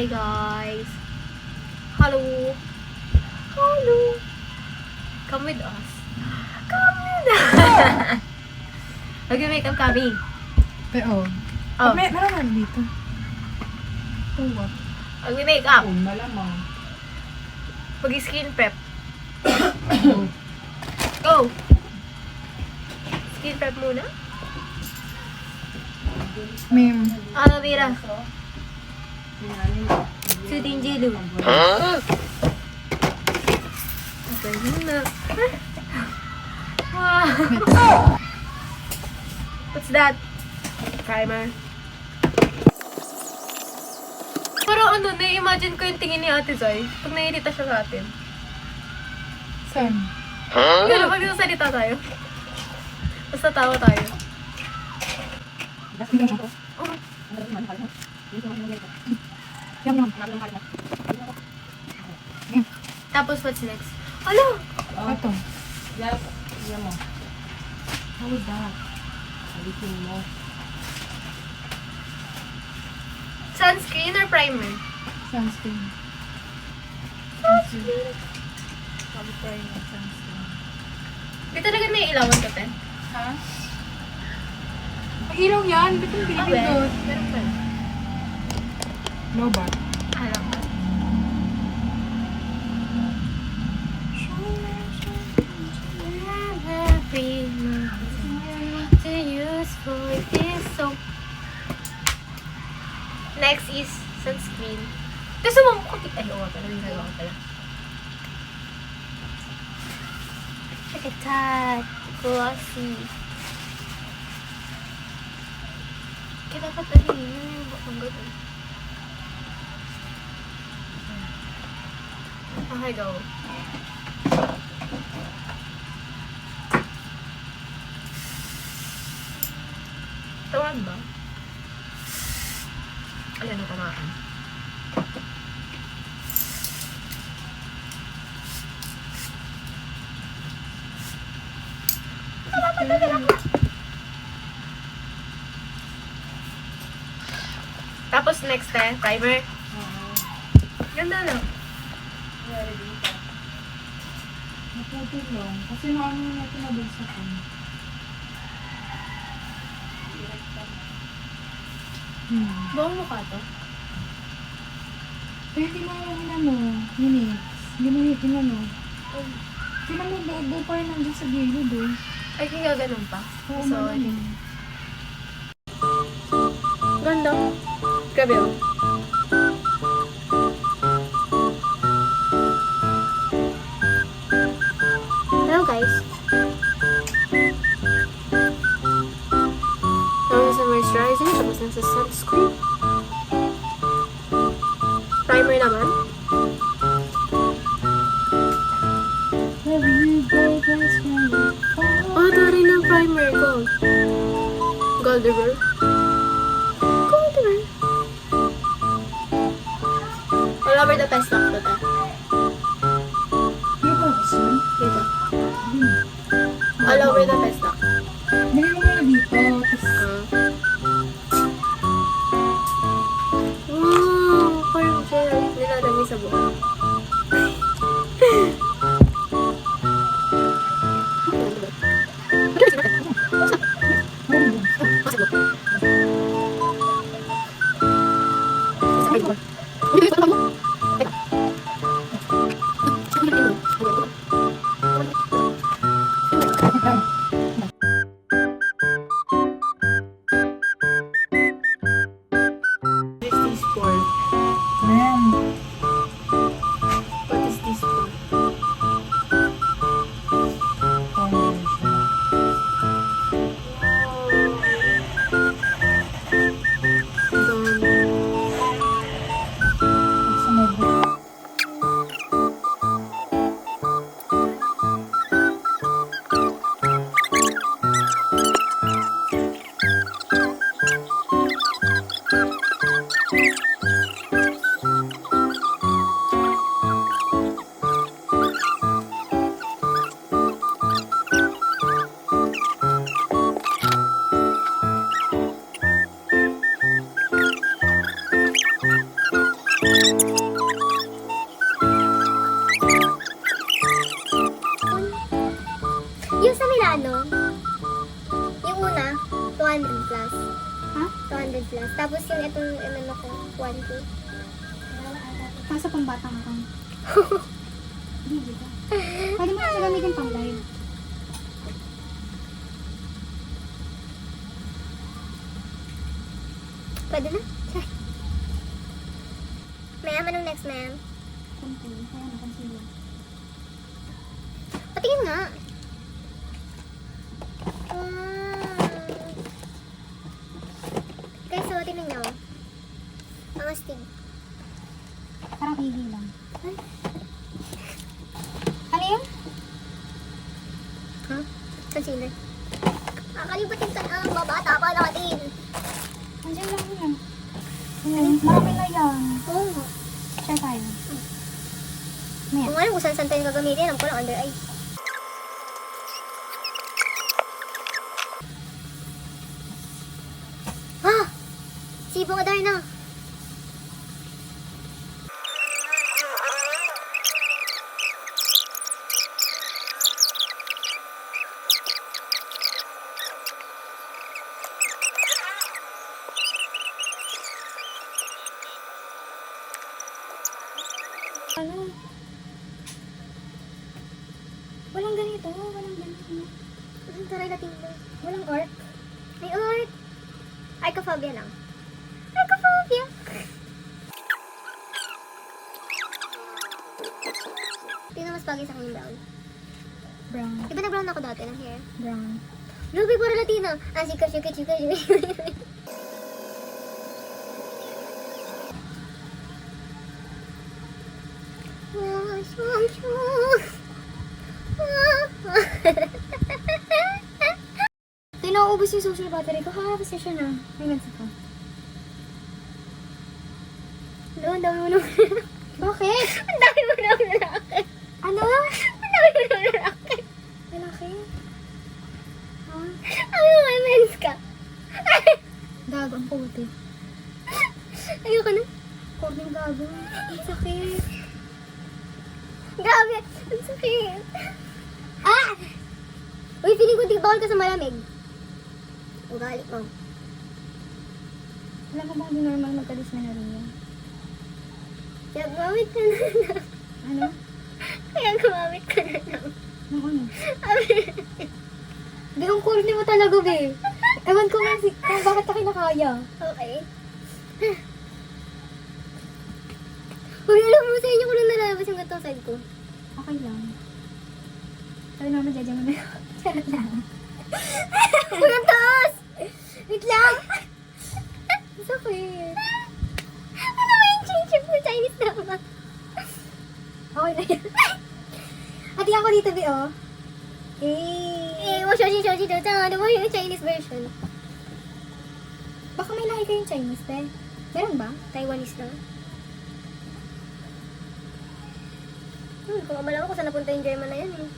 Hi guys. Hello. Hello. Come with us. Come with us. Mag-makeup kami. Pero, Oh. meron na dito. Oh, what? Mag-makeup. Malamang. Mag-skin prep. Go. Skin prep muna. Ma'am. Ano, Mira? Soothing jello. Ganyan na. Wow. What's that? Primer. Pero ano, na-imagine ko yung tingin ni Ate Zay pag naiirita siya sa atin. Saan? Gano'n, pag salita tayo. Basta tawa tayo. Oh. Tapos, what's next? Ano? Ito. Yes, yan mo. How is that? Alisin mo. Sunscreen or primer? Sunscreen. Sunscreen. Primer, sunscreen. Di talaga may ilawan ko, te. Ha? Ang ilaw yan. Ba't yung pinipindot? Meron pa. Lobat. Alam ko. To use for this song. Next is sunscreen. Gusto mo ko ay oo pala, may nagawa pala. Look at that. Glossy. Kaya dapat ano yun, ang ganda. Okay, go. Tawag ba? Ayan ang kumain. Tapos next primer. Ganda na. Naputol lang. Kasi naano natin nabagsak ko. Buong mukha to. Pero hindi mo yung inano, minutes. Hindi mo yung inano. Sino mo buo pa rin nandiyan sa gilid eh. Ay, kaya ganun pa. Oo, Sorry. malamang. Ganda. Grabe oh. Hello guys. Tapos sa moisturizer, tapos na sa sunscreen. Primer naman. Oh, dari ng primer. Gold. Gold river. Gold river. All over the best lock to ta. Yung person? Dito. All over the best lock. Bili mo muna dito. Tapos, Parang siya nilalagay sa buhok. What is this for? ma'am. What is this for? Foundation. Sa notebook. kung ano ko, 1K. Kaso pang batang ako. Hindi dito. Pwede mo kasi gamitin pang live. Pwede na? Ma'am, anong next, ma'am? Contour. Kaya na concealer. Patingin nga. Guys, so, tingnan nyo. Ang astig. Parang ihi lang. Ay. Ano yun? Huh? Concealer. Kakalimutin ka na. Babata pa natin. Andiyan lang yun. Ayun, marami na yan. Oo nga. Share tayo. Maya. Kung alam kung saan tayo gagamitin, alam ko lang under eye. Ah! Sibo ka, Darna. Ano? Walang ganito. Walang ganito. Ang taray natin mo. Walang arc. May art. Arcophobia lang. Arcophobia. Tingnan mas bagay sa akin yung brown. Brown. Iba na brown ako dati ng hair. Brown. Ruby para Latina. Ah, chika. Ito nauubos yung social battery ko. Ha, kasi siya na. May message ko. Ang dami mo nung Bakit? Ang dami mo nung lalaki. Ano? Ang dami mo nung lalaki. Lalaki? Ha? Ano nga, mens ka? Gago, ang puti. Ayoko na. Korning gago. Ang sakit. Grabe. Ang sakit. Ah! Uy, feeling ko di bawal ka sa malamig. Ugali mo. Alam mo bang di normal magka-dysmenorrhea? Kaya gumamit ka na lang. Ano? Kaya gumamit ka na lang. Nung ano? Hindi, ang corny mo talaga, be. Ewan ko kung bakit ka kinakaya. Okay. Huwag alam mo sa inyo kung nang nalabas yung gatong side ko. Okay lang. Sabi naman, judge mo na yun. Charot lang. Huwag ang taas! Wait lang! Ang sakit. Ano ba yung chin-chip sa Chinese drama? Okay na yan. Hatihan ko dito, be, oh. Eh. Shoshi daw. Ano mo yung Chinese version? Baka may lahi kayong Chinese, be. Meron ba? Taiwanese lang. Kung malaman ko saan napunta yung German na yan eh.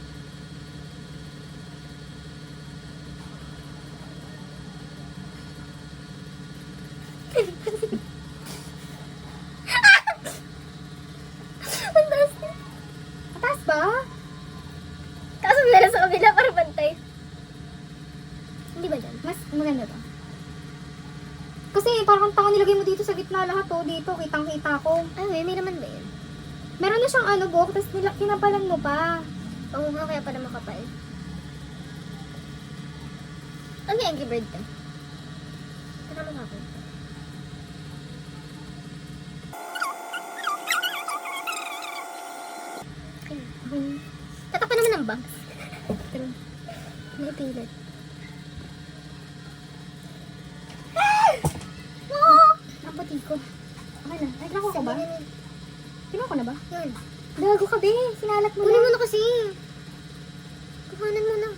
Ang taas na. Mataas ba? Kaso meron sa kabila para bantay. Hindi ba dyan? Mas maganda to. Kasi parang tanga nilagay mo dito sa gitna lahat, oh. Dito, kitang-kita ko. Ay, may naman ba yun? Meron na siyang ano, buhok, tapos kinapalan mo pa. Oo nga, kaya pala makapal. Ano yung Angry Bird ka? Tara mo ako. Tatak pa naman ang bangs. Pero, may pilit. Oo! Ang puti ko. Okay na. Ay, nakuha ko ba? Kinuha ko na ba? Yan. Gago ka, be. Sinalat mo Kunin mo na. na kasi. Kuhanan mo na.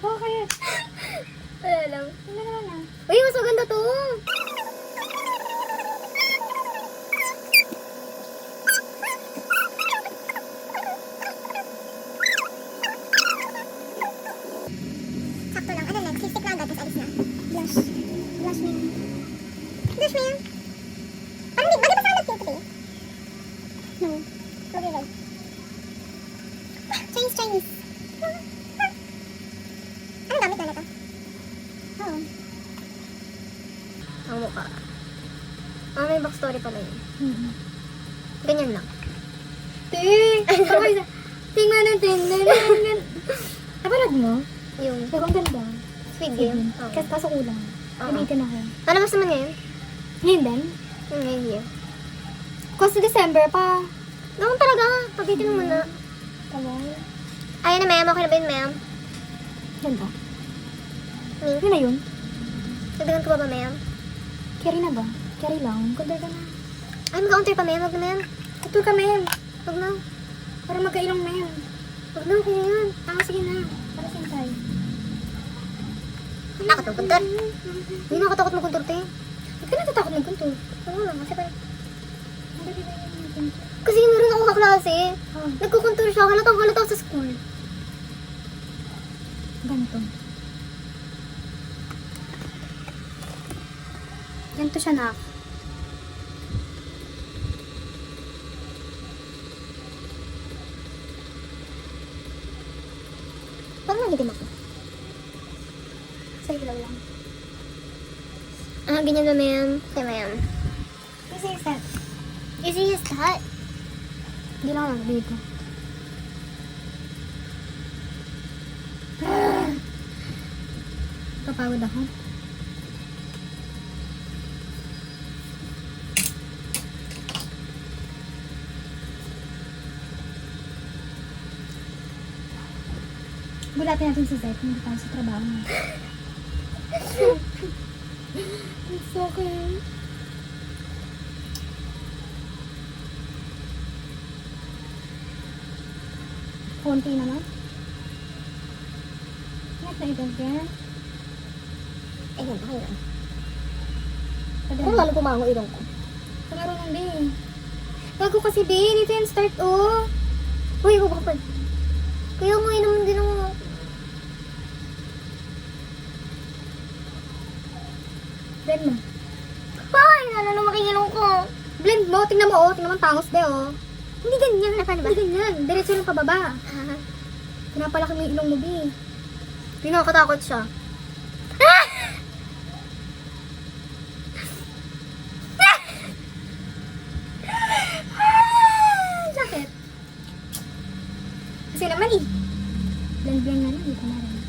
Bakit? Wala lang. Ano naman na? Uy, mas maganda to. Sakto lang. Ano next? Lipstick na agad, tapos alis na. Blush. Blush mo yun. Blush mo yun. Parang di, bagay ba sa alat yun today? No. Okay, right. Chinese. Anong gamit na nito? mukha. Ah, may backstory pala yun. Mm-hmm. Ganyan lang. Tingnan natin. Napanood mo? Yung Pero ang ganda. Squid Game. Sige. Oo. Kaso kulang. Oo. Gamitin ako. Palabas naman ngayon. Ngayon din? Ngayon year. Kasi December pa. Ganun talaga. Pag-itin mo muna. Tawal. Ayun na, ma'am. Okay na ba yun, ma'am? Ganda. Ming? Ano na yun? Nagdagan ko ba, ma'am? Carry na ba? Carry lang. Ganda ka na. Ay, mag-counter pa, ma'am. Wag na, ma'am. Ito ka, men. Wag na. Para magkailong, men. Wag na, okay na yan. Sige na. Para sintay. Nakot ng kuntor. Hindi nakatakot ng kuntor, te. Huwag ka natatakot ng kunto. Oo lang, kasi parang... Ang dali na yung kunto. Kasi meron ako kaklase. Oh, Nagkukuntor siya. Halatang halata sa school. ganito. Ganito siya, nak. Parang nangitim ako. Sa ilaw lang. Ah, ganyan na, ma'am. Okay, ma'am. Kasi is that? Easy as that. Hindi lang ako dito. Kapagod ako. Bulatin natin si Zed. Hindi tayo sa trabaho. It's okay. Konti naman. Ingat na ito, girl. Ayun, okay na. Pwede Kung na. lalo pumango ilong ko. Kalaro ng day. Bago kasi, Ben. Ito yung start, oh. Uy, bubakapal. Kaya nga, naman din ako. Blend mo. Ay, nalala makingilong ko. Blend mo. Tingnan mo, oh. Tingnan mo ang tangos, be, oh. Hindi ganyan. Na, paano ba? Hindi ganyan. Diretso lang pababa. Ah, Pinapalaki mo yung ilong mo, be. pinakatakot siya. Bakit? Kasi naman, eh. Blend na lang. Dito na rin.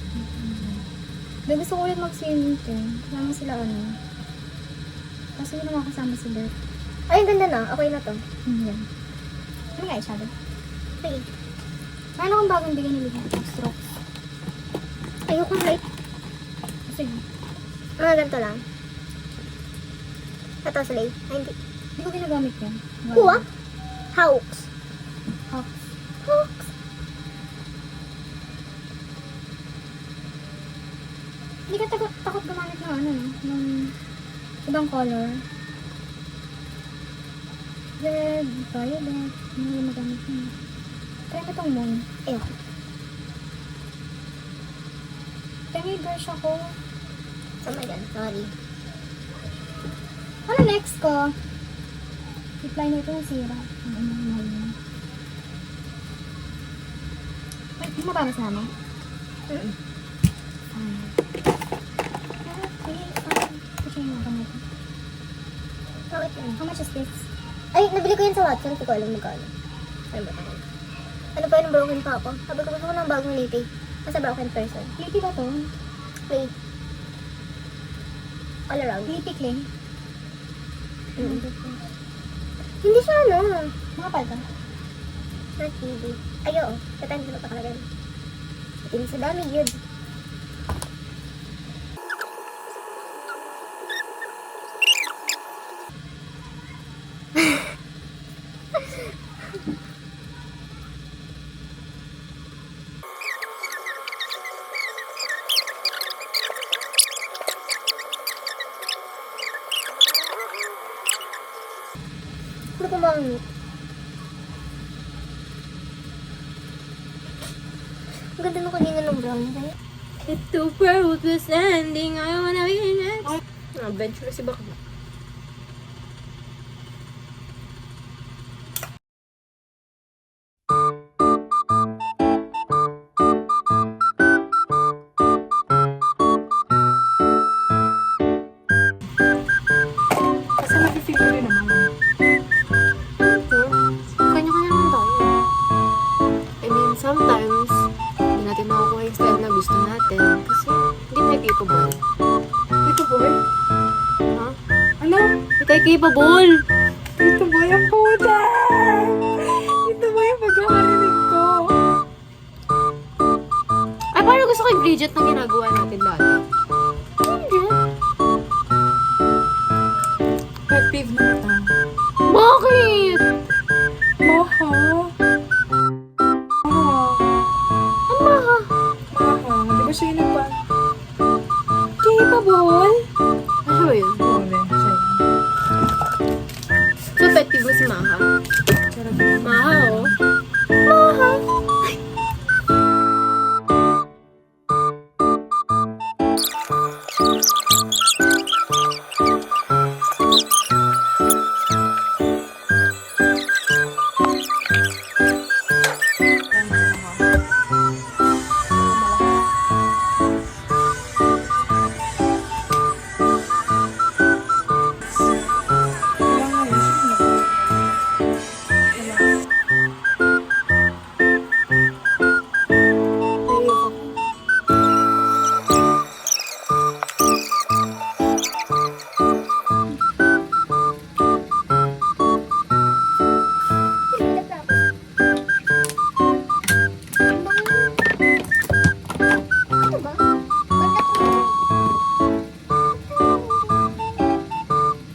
Be, gusto ko ulit mag-swimming, te. Kasama sila, ano. Kasi hindi naman kasama si Bert. Ay, ang ganda na. Okay na to. Yan. Ano nga, shadow? Sige. Ano kung bagong bigyan ni Liga? Strokes. Ayoko na. Sige. Mga ganito lang. Ito, Slay. Ay, hindi. Hindi ko ginagamit yan. Kuha? Hawks. Hawks. Hawks. Hindi ka takot gumamit ng ano, no? Ng ibang color. Red, violet. Hindi ko magamit yun. Try mo itong moon. Ayoko. Kaya may brush ako. Oh my God. Sorry. Ano next ko? Reply na ito yung sira. Ay, hindi mo ba masama? Mm-mm. Bakit yun? How much is this? Ay, nabili ko yun sa Watson. Hindi ko alam magkano. Ano ba ito? Ano ba yung broken pa ako? Sabi ko gusto ko ng bagong lipay. Nasa broken person. Lipi ba to? Play. All around. Lipi clay? Mm. Hindi siya ano. Mga palta? Not TV. Ay, oo. Katanda mo pa kalagay. Ini sa dami yun. Ano ko bang... Ang ganda nung kanina ng brown. If the world was ending, I wanna be next. Adventure si Bakla. capable. Dito ba yung puder? Dito ba yung pagkakarinig ko? Ay, parang gusto ko yung Bridget na ginagawa natin dati. Hindi. Pet peeve na ito. Bakit? Maha. Ang maha. Maha. Di ba siya yung nagpa? Capable? Ano ba yun? Oo, then, siya yun. So, pet peeve mo si Maha. Sarap. Maha, oh. Maha. Ano ba?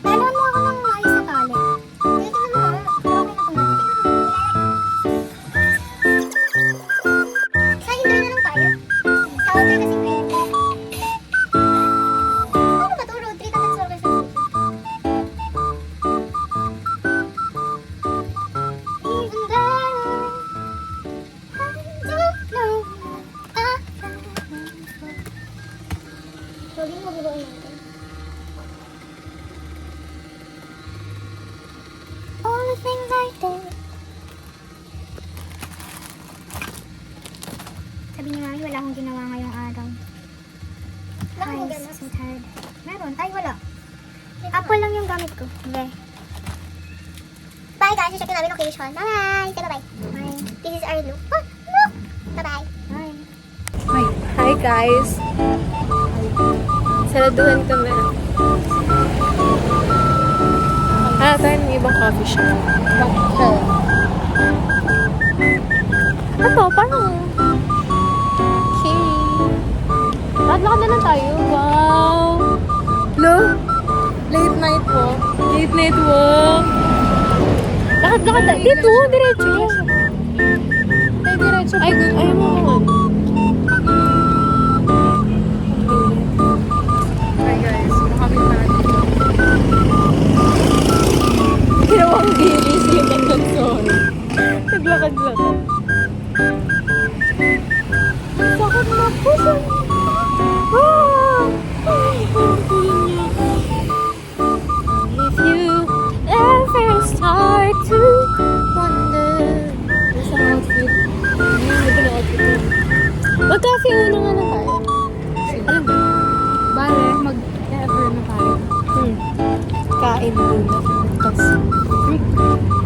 Dalawin mo ako ng maayos sa tali. Dito naman ako. Okay na kung sa hinder na lang tayo. Sa hotel kasi pwede. Ano ba ito? Road trip at sa Quezon City. Even though I don't know. Huwagin mo bibuin natin. All the things I did. Sabi ni Mami, wala akong ginawa ngayong araw. I'm so tired. Meron? Ay, wala. Apple lang yung gamit ko. Okay. Bye guys, check namin location. Bye! Say bye-bye. Bye. This is our look. Oh, look! Bye-bye. Bye. Hi, guys. Saraduhan kami. Tayo ng ibang coffee shop. Ito, parang... Okay. Lakad na lang tayo. Wow! Look! Late night walk. Late night walk. Lakad tayo. Dito, diretso. Ay, diretso. Ay, ayaw mo naman. Hi guys, makamit na natin. Ginawang dilis yung sorry. Naglakad-lakad. Sakit na puso. If you ever start to wonder. Nasa outfit. Hindi na outfit. Mag-coffee una nga lang tayo. Alam mo? Bale, mag-ever na tayo. Kain muna. Kasi,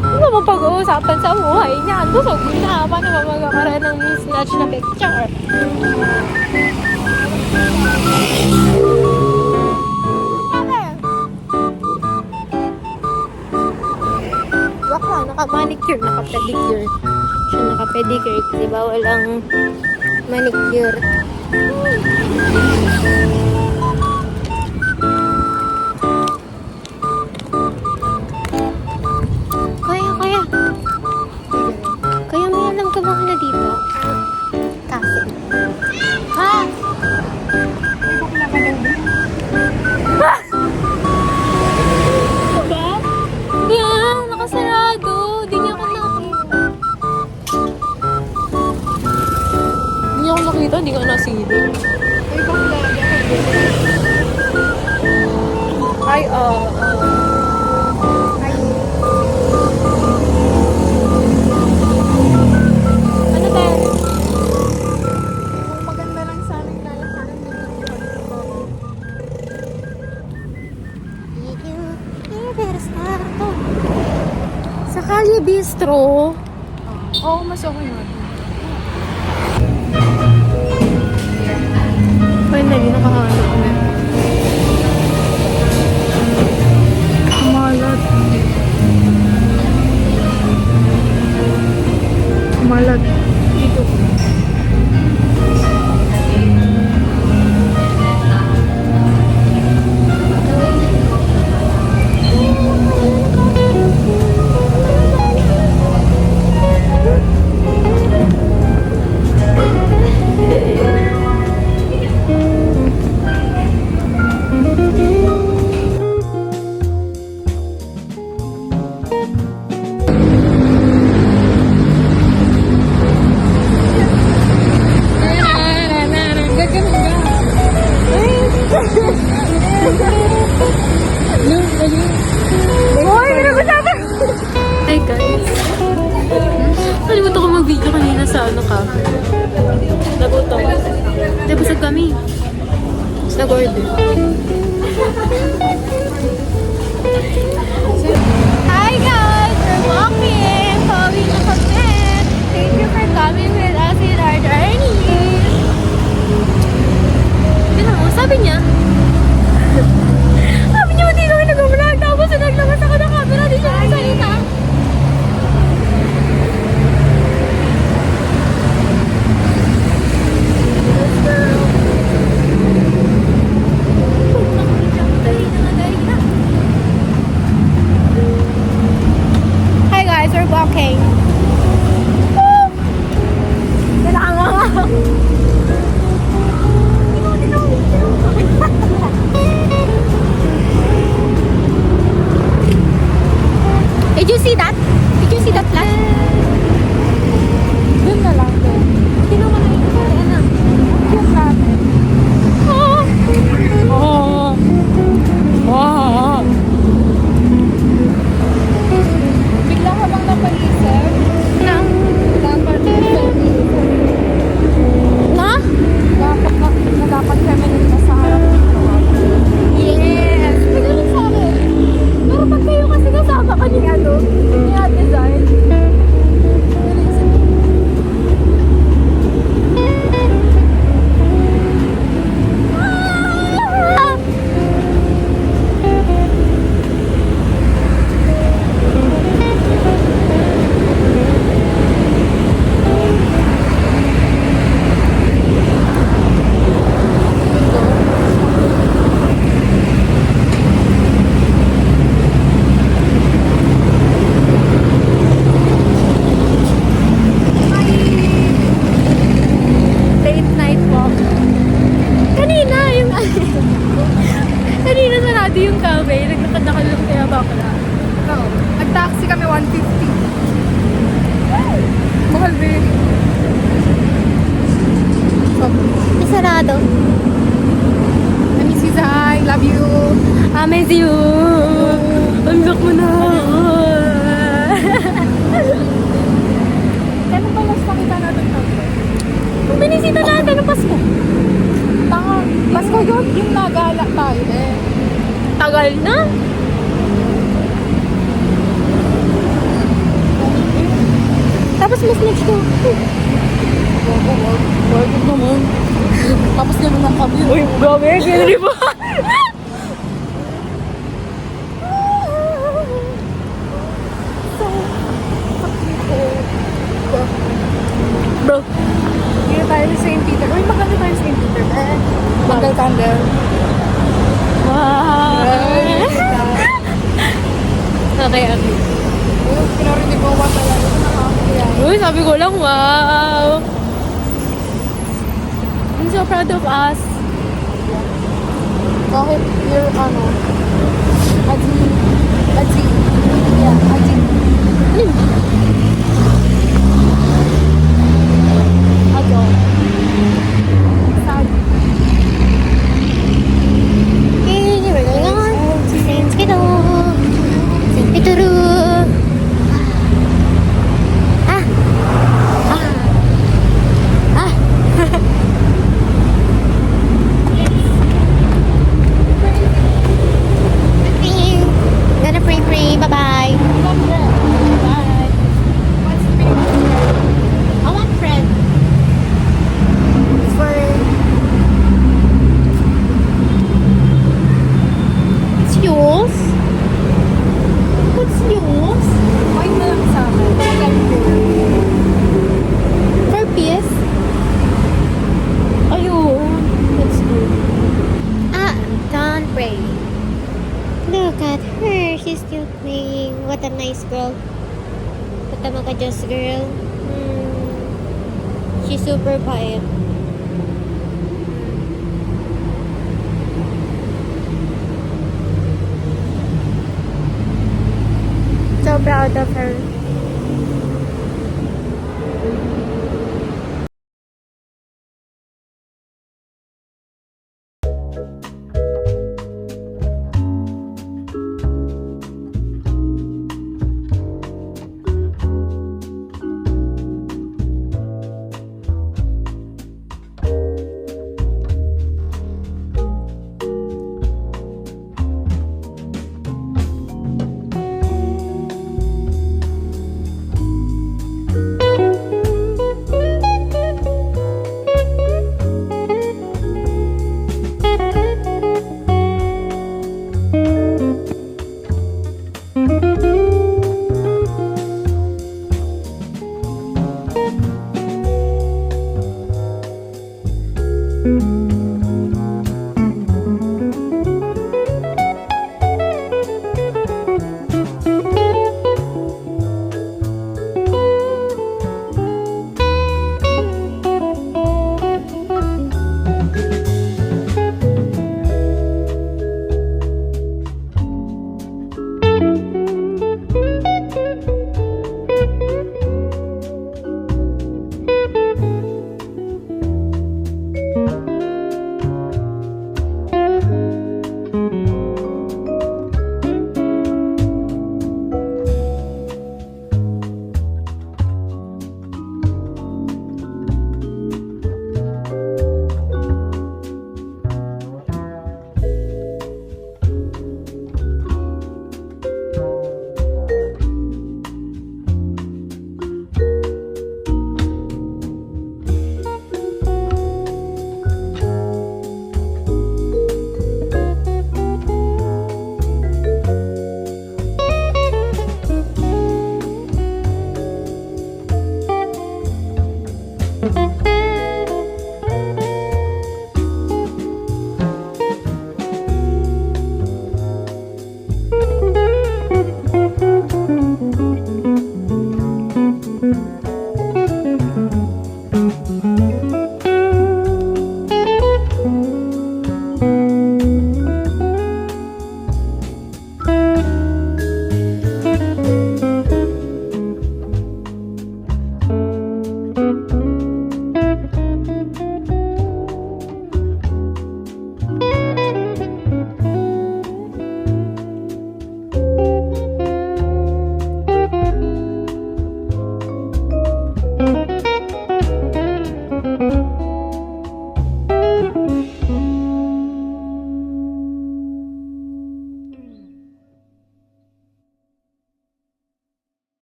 ano mo pag-uusapan sa buhay niya? Busog na. Paano ba magkakaroon ng mismatch na picture? Baka naka-manicure, naka-pedicure. Siya naka-pedicure kasi bawal ang manicure. Kaya may alam ka ba na dito? Kasi. Ha? May bakla ka daw ba? Diba? Hindi nakasarado. Hindi niya ako nakita. Hindi niya ako nakita, hindi ka nasili. May bakla ka daw. Ay, ano ba? Kung maganda lang sana yung lalakaran dito. Sa Calle Bistro. Oo, mas okay yun. Finally, nakahanap na. Kamalo Hi guys! We're walking! Pauwi na kami! Thank you for coming with us in our journey! Tignan mo, sabi niya, hindi kami nag-vlog. Tapos naglabas ako ng camera, di siya nagsalita. Hi guys, we're walking. Woo! Kailangan nga. Did you see that? Did you see that flash? Doon na lang doon. Hindi naman nakikita. Ano? Cute natin. Oh! Oh! Oh! Bigla ka bang napaisip? Nang? Dapat na? Dapat feminine ka sa harap ng yes! Pagdating sa akin. Pero pag kayo kasi kasama ka ni ano, ni Ate Zay. Late night walk. Kanina yung kanina sarado yung cafe. Naglakad na lang kaya bakla. Oo. Nag-taxi kami 150. Mahal ba yun? Sarado. I miss you, Zai. Love you. I miss you. Unlock mo na ako. Kailan ba last nakita natin kami? Binisita natin ng Pasko. Tanga. Pasko yun, yung nagala tayo eh. Tagal na. Tapos mas next to. Wag naman. Tapos gano'n ang kami. Uy, grabe. Ganun ba? Bro. Hindi tayo sa St. Peter. Uy, maganda tayo sa St. Peter. Candle, candle. Wow. Okay, okay. Uy, pinarinig ko ba talaga. Nakakaya. Uy, sabi ko lang, wow. I'm so proud of us. Kahit you're, Aji. Yeah, Aji. Ajo. Sad. Okay, we're going on. Saint Peter. Saint Peter. Ah. Ah. Ah. Gonna pray. Bye-bye. Bye. What's the favorite? I want friend. For... It's yours? What's yours? Why na lang sa akin? For PS? Ayun. That's good. Ah, don't pray. Look at her. She's still playing. What a nice girl. What a maka-just girl. She's super bait. So proud of her.